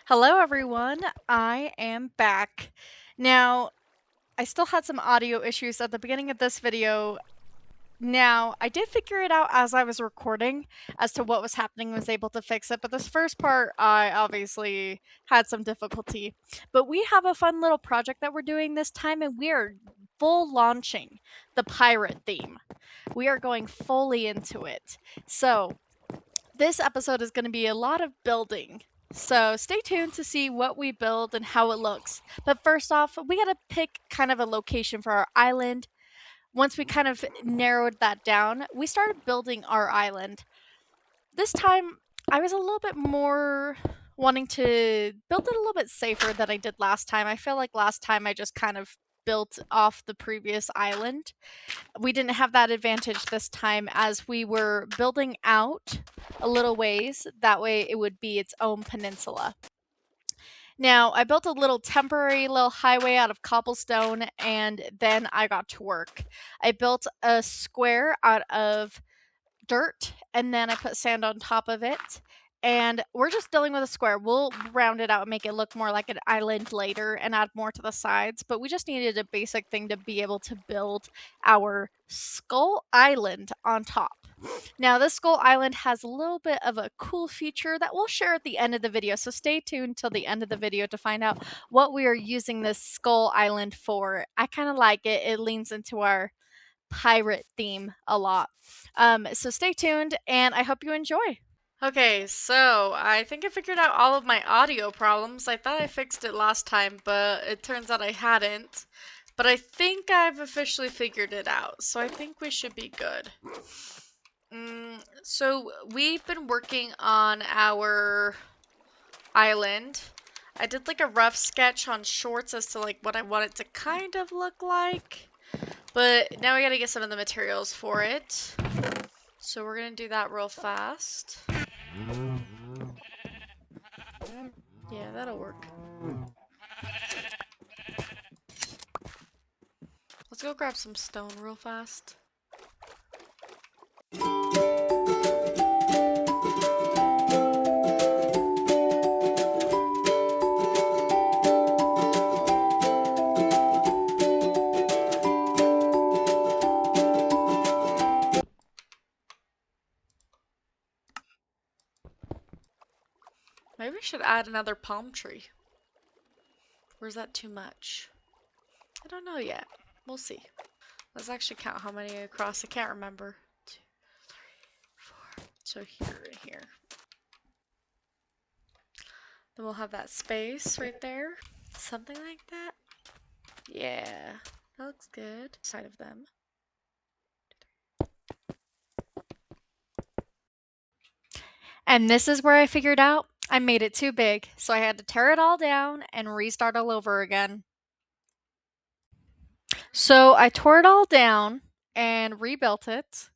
Hello, everyone. I am back. Now, I still had some audio issues at the beginning of this video. Now, I did figure it out as I was recording as to what was happening and was able to fix it, but this first part, I obviously had some difficulty. But we have a fun little project that we're doing this time, and we are full launching the pirate theme. We are going fully into it. So, this episode is going to be a lot of building. So stay tuned to see what we build and how it looks. But first off, we got to pick kind of a location for our island. Once we kind of narrowed that down, we started building our island. This time, I was a little bit more wanting to build it a little bit safer than I did last time. I feel like last time I just kind of built off the previous island. We didn't have that advantage this time as we were building out a little ways. That way it would be its own peninsula. Now, I built a little temporary little highway out of cobblestone and then I got to work. I built a square out of dirt and then I put sand on top of it. And we're just dealing with a square. We'll round it out and make it look more like an island later and add more to the sides. But we just needed a basic thing to be able to build our Skull Island on top. Now, this Skull Island has a little bit of a cool feature that we'll share at the end of the video. So stay tuned till the end of the video to find out what we are using this Skull Island for. I kind of like it. It leans into our pirate theme a lot. So stay tuned and I hope you enjoy. Okay, so I think I figured out all of my audio problems. I thought I fixed it last time, but it turns out I hadn't. But I think I've officially figured it out, so I think we should be good. So we've been working on our island. I did like a rough sketch on shorts as to like what I want it to kind of look like. But now we gotta get some of the materials for it. So we're gonna do that real fast. Yeah, that'll work. Let's go grab some stone real fast. Maybe we should add another palm tree. Or is that too much? I don't know yet. We'll see. Let's actually count how many across. I can't remember. 2, 3, 4. So here and here. Then we'll have that space right there. Something like that. Yeah, that looks good. Side of them. And this is where I figured out I made it too big, so I had to tear it all down and restart all over again. So I tore it all down and rebuilt it,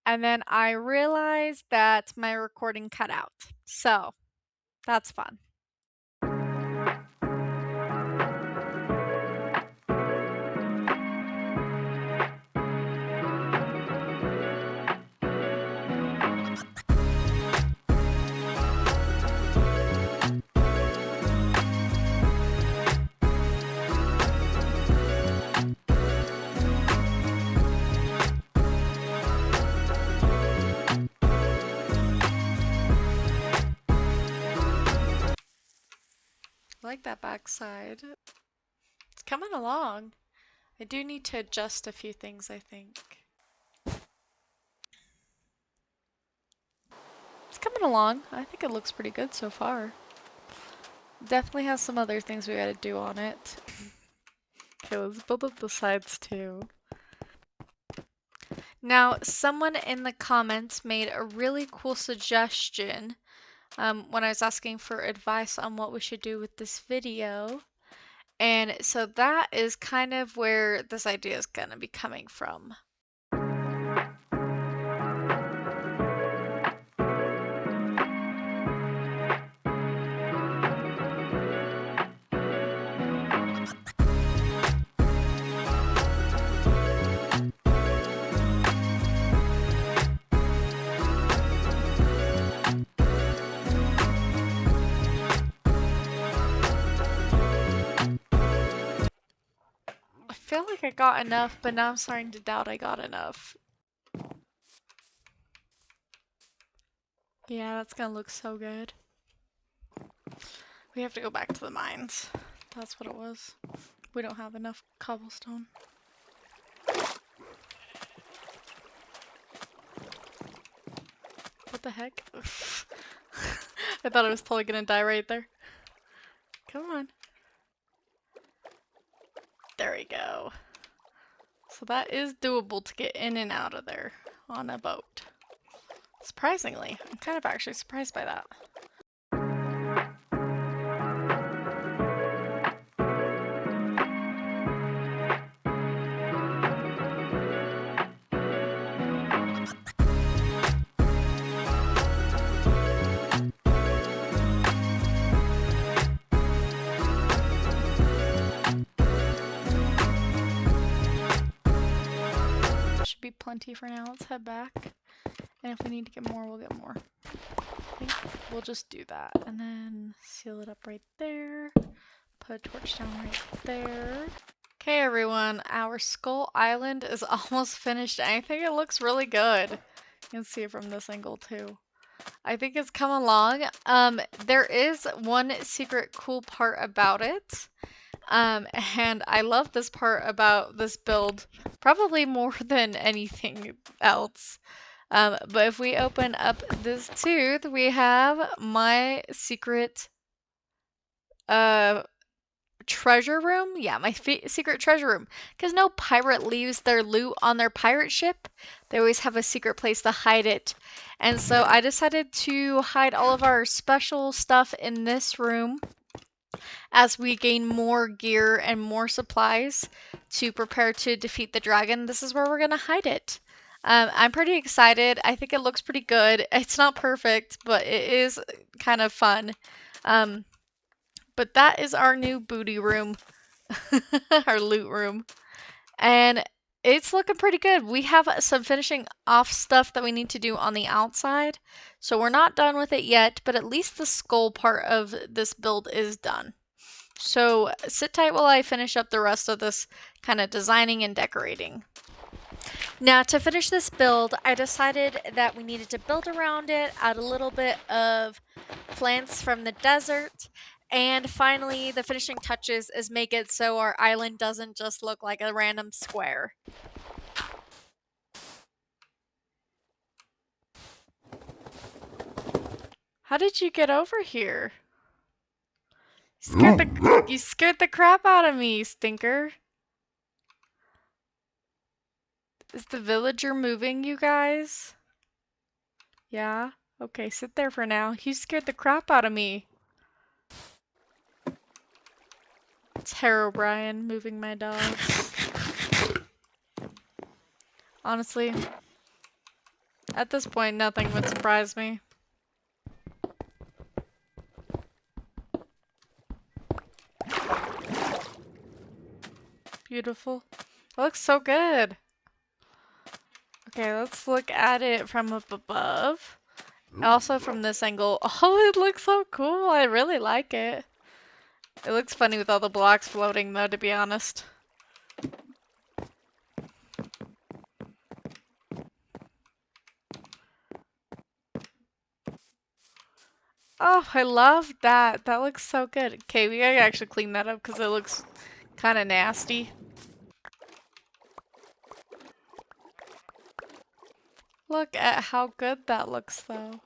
and then I realized that my recording cut out. So that's fun. I like that backside. It's coming along. I do need to adjust a few things, I think. It's coming along. I think it looks pretty good so far. Definitely has some other things we gotta do on it. Okay, let's build up the sides too. Now, someone in the comments made a really cool suggestion when I was asking for advice on what we should do with this video. And so that is kind of where this idea is gonna be coming from. like I got enough, but now I'm starting to doubt I got enough. Yeah, that's gonna look so good. We have to go back to the mines. That's what it was. We don't have enough cobblestone. What the heck? I thought I was totally gonna die right there. Come on. There we go. So that is doable to get in and out of there on a boat. Surprisingly. I'm kind of actually surprised by that. Should be plenty for now. Let's head back. And if we need to get more, we'll get more. I think we'll just do that. And then seal it up right there. Put a torch down right there. Okay, everyone. Our Skull Island is almost finished. And I think it looks really good. You can see it from this angle too. I think it's come along. There is one secret cool part about it. And I love this part about this build probably more than anything else. But if we open up this tooth, we have my secret treasure room. Yeah, my secret treasure room. Because no pirate leaves their loot on their pirate ship. They always have a secret place to hide it. And so I decided to hide all of our special stuff in this room as we gain more gear and more supplies to prepare to defeat the dragon. This is where we're going to hide it. I'm pretty excited. I think it looks pretty good. It's not perfect, but it is kind of fun. But that is our new booty room. Our loot room. And it's looking pretty good. We have some finishing off stuff that we need to do on the outside. So we're not done with it yet, but at least the skull part of this build is done. So sit tight while I finish up the rest of this kind of designing and decorating. Now to finish this build, I decided that we needed to build around it, add a little bit of plants from the desert, and finally the finishing touches is make it so our island doesn't just look like a random square. How did you get over here? You scared the crap out of me, stinker. Is the villager moving, you guys? Yeah? Okay, sit there for now. You scared the crap out of me. It's Herobrine moving my dogs. Honestly, at this point, nothing would surprise me. Beautiful. It looks so good. Okay, let's look at it from up above. Also from this angle. Oh, it looks so cool. I really like it. It looks funny with all the blocks floating though, to be honest. Oh, I love that. That looks so good. Okay, we gotta actually clean that up because it looks kind of nasty. Look at how good that looks though.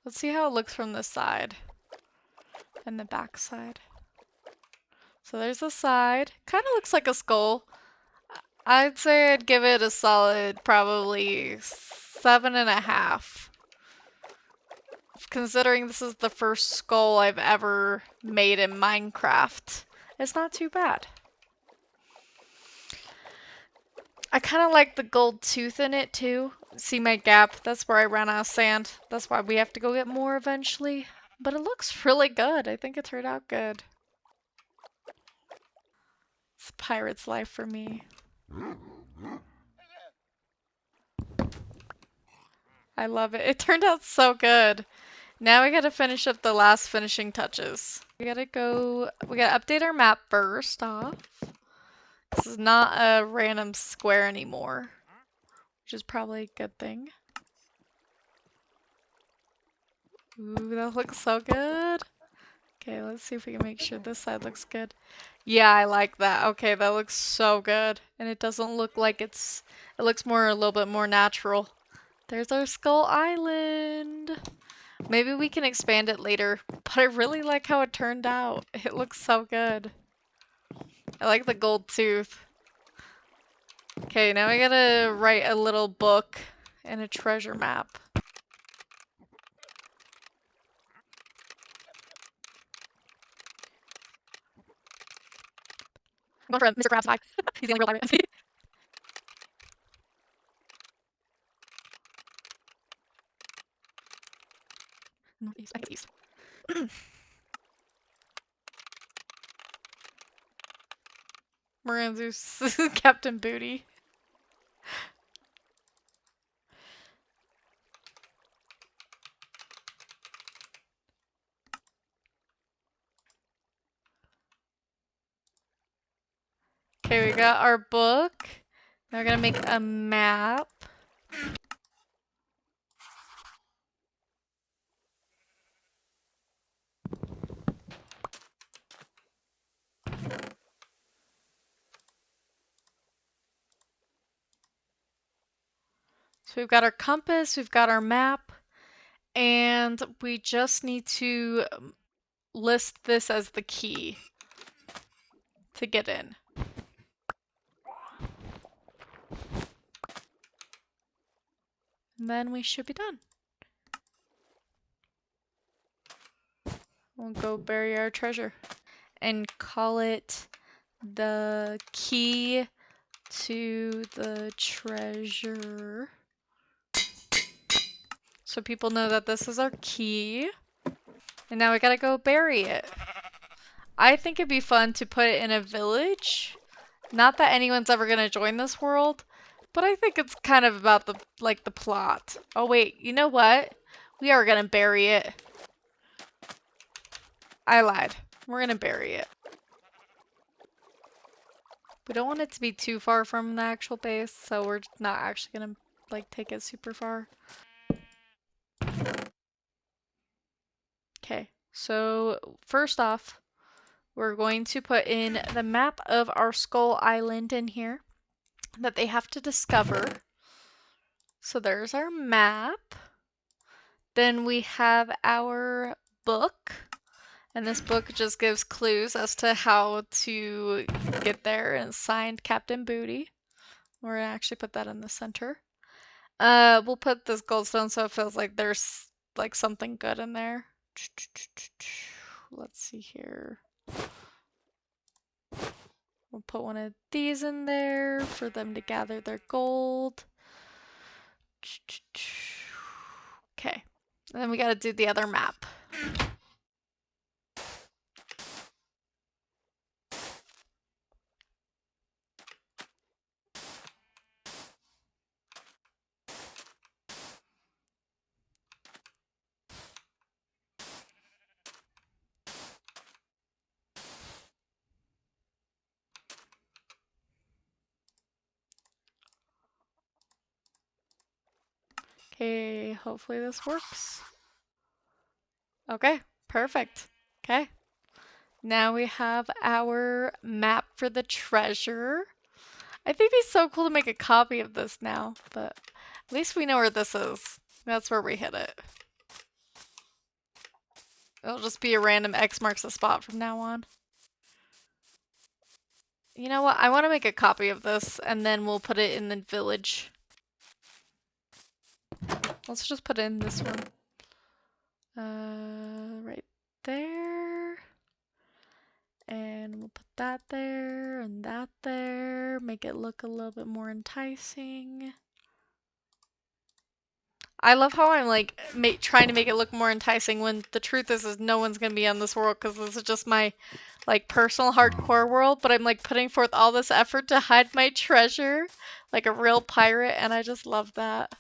Let's see how it looks from the side and the back side. So there's the side. Kind of looks like a skull. I'd say I'd give it a solid probably 7.5. Considering this is the first skull I've ever made in Minecraft, it's not too bad. I kind of like the gold tooth in it too. See my gap? That's where I ran out of sand. That's why we have to go get more eventually. But it looks really good. I think it turned out good. It's a pirate's life for me. I love it. It turned out so good. Now we gotta finish up the last finishing touches. We gotta update our map first off. This is not a random square anymore, which is probably a good thing. Ooh, that looks so good. Okay, let's see if we can make sure this side looks good. Yeah, I like that. Okay, that looks so good. And it doesn't look like it looks a little bit more natural. There's our Skull Island. Maybe we can expand it later, but I really like how it turned out. It looks so good. I like the gold tooth. Okay, now we gotta write a little book and a treasure map. I'm going for Mr. Krabs vibe. He's the only real pirate I see. Northeast, I think it's east. Moranzus, Captain Booty. Okay, we got our book. Now we're gonna make a map. So we've got our compass, we've got our map, and we just need to list this as the key to get in. And then we should be done. We'll go bury our treasure and call it the key to the treasure. So people know that this is our key. And now we gotta go bury it. I think it'd be fun to put it in a village. Not that anyone's ever gonna join this world, but I think it's kind of about the plot. Oh wait, you know what? We are gonna bury it. I lied. We're gonna bury it. We don't want it to be too far from the actual base, so we're not actually gonna take it super far. Okay, so first off, we're going to put in the map of our Skull Island in here that they have to discover. So there's our map. Then we have our book. And this book just gives clues as to how to get there, and it's signed Captain Booty. We're gonna actually put that in the center. We'll put this goldstone so it feels like there's something good in there. Let's see here. We'll put one of these in there for them to gather their gold. Okay. And then we gotta do the other map. Okay, hopefully this works. Okay, perfect. Okay. Now we have our map for the treasure. I think it'd be so cool to make a copy of this now, but at least we know where this is. That's where we hit it. It'll just be a random X marks the spot from now on. You know what? I want to make a copy of this, and then we'll put it in the village. Let's just put it in this one. Right there. And we'll put that there and that there. Make it look a little bit more enticing. I love how I'm trying to make it look more enticing when the truth is no one's gonna be on this world because this is just my personal hardcore world, but I'm putting forth all this effort to hide my treasure like a real pirate, and I just love that.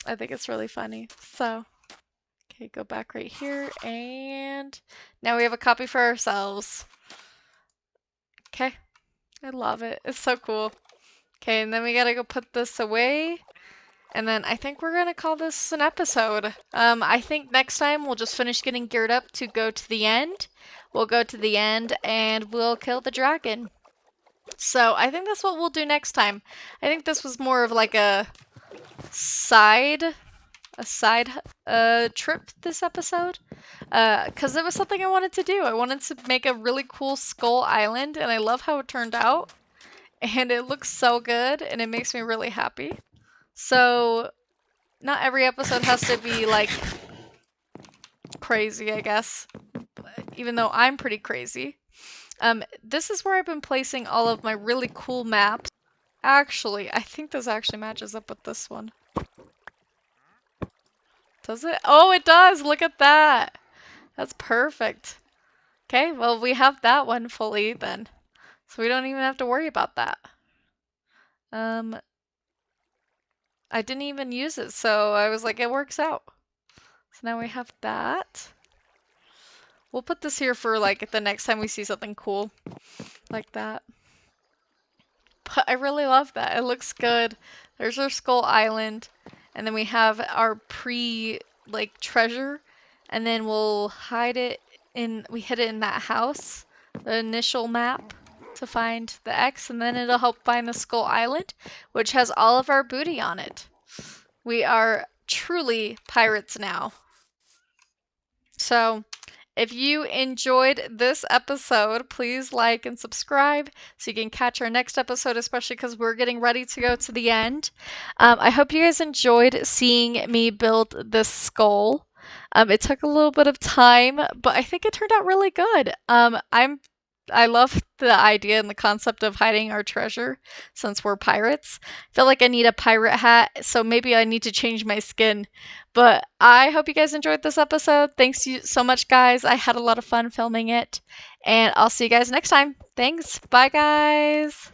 I think it's really funny. So, Okay, go back right here, and now we have a copy for ourselves. Okay, I love it. It's so cool. Okay, and then we gotta go put this away. And then I think we're gonna call this an episode. I think next time we'll just finish getting geared up to go to the end. We'll go to the end and we'll kill the dragon. So I think that's what we'll do next time. I think this was more of like a side trip this episode. Because it was something I wanted to do. I wanted to make a really cool Skull Island, and I love how it turned out. And it looks so good, and it makes me really happy. So, not every episode has to be, like, crazy, I guess. Even though I'm pretty crazy. This is where I've been placing all of my really cool maps. Actually, I think this actually matches up with this one. Does it? Oh, it does! Look at that! That's perfect. Okay, well, we have that one fully then. So we don't even have to worry about that. I didn't even use it, so I was like, it works out. So now we have that. We'll put this here for like the next time we see something cool like that. But I really love that. It looks good. There's our Skull Island. And then we have our like treasure. And then we'll hide it we hid it in that house. The initial map to find the X, and then it'll help find the Skull Island, which has all of our booty on it. We are truly pirates now. So, if you enjoyed this episode, please like and subscribe so you can catch our next episode, especially because we're getting ready to go to the end. I hope you guys enjoyed seeing me build this skull. It took a little bit of time, but I think it turned out really good. I love the idea and the concept of hiding our treasure since we're pirates. I feel like I need a pirate hat, so maybe I need to change my skin. But I hope you guys enjoyed this episode. Thanks so much, guys. I had a lot of fun filming it, and I'll see you guys next time. Thanks. Bye, guys.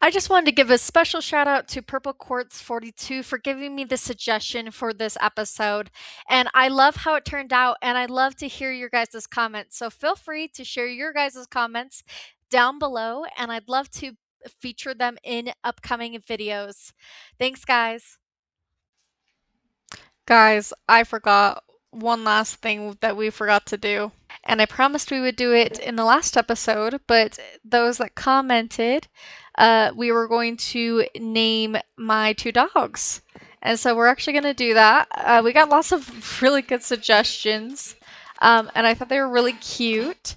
I just wanted to give a special shout out to Purple Quartz 42 for giving me the suggestion for this episode. And I love how it turned out, and I'd love to hear your guys' comments. So feel free to share your guys' comments down below, and I'd love to feature them in upcoming videos. Thanks, guys. Guys, I forgot one last thing that we forgot to do. And I promised we would do it in the last episode, but those that commented, we were going to name my 2 dogs. And so we're actually going to do that. We got lots of really good suggestions, and I thought they were really cute.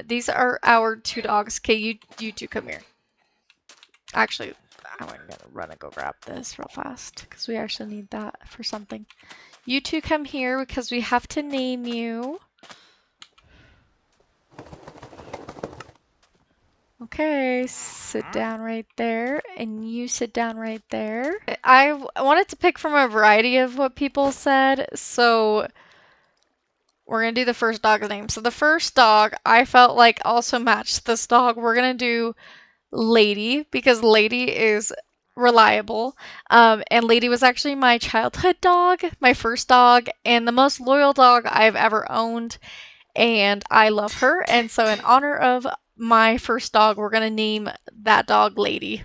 These are our 2 dogs. Okay, you 2 come here. Actually, I'm going to run and go grab this real fast because we actually need that for something. You 2 come here because we have to name you. Okay, sit down right there, and you sit down right there. I wanted to pick from a variety of what people said, so we're gonna do the first dog's name. So the first dog I felt like also matched this dog. We're gonna do Lady because Lady is reliable, and Lady was actually my childhood dog, my first dog, and the most loyal dog I've ever owned, and I love her. And so in honor of my first dog, we're going to name that dog Lady.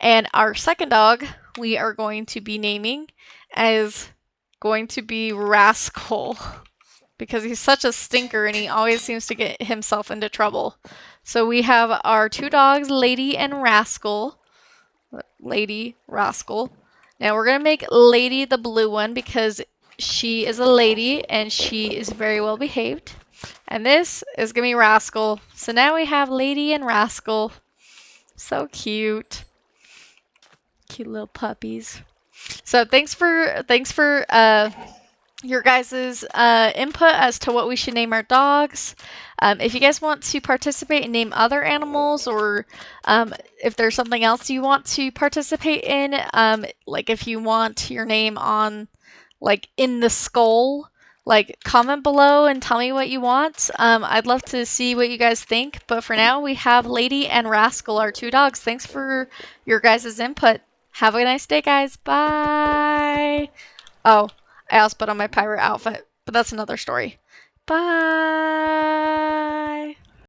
And our second dog we are going to be naming as going to be Rascal because he's such a stinker and he always seems to get himself into trouble. So we have our 2 dogs, Lady and Rascal. Lady, Rascal. Now we're going to make Lady the blue one because she is a lady and she is very well behaved. And this is gonna be Rascal. So now we have Lady and Rascal. So cute. Cute little puppies. So thanks for your guys' input as to what we should name our dogs. If you guys want to participate and name other animals, or if there's something else you want to participate in, like if you want your name on, like in the skull, like comment below and tell me what you want. I'd love to see what you guys think, but for now we have Lady and Rascal, our 2 dogs. Thanks for your guys' input. Have a nice day, guys. Bye. Oh, I also put on my pirate outfit, but that's another story. Bye.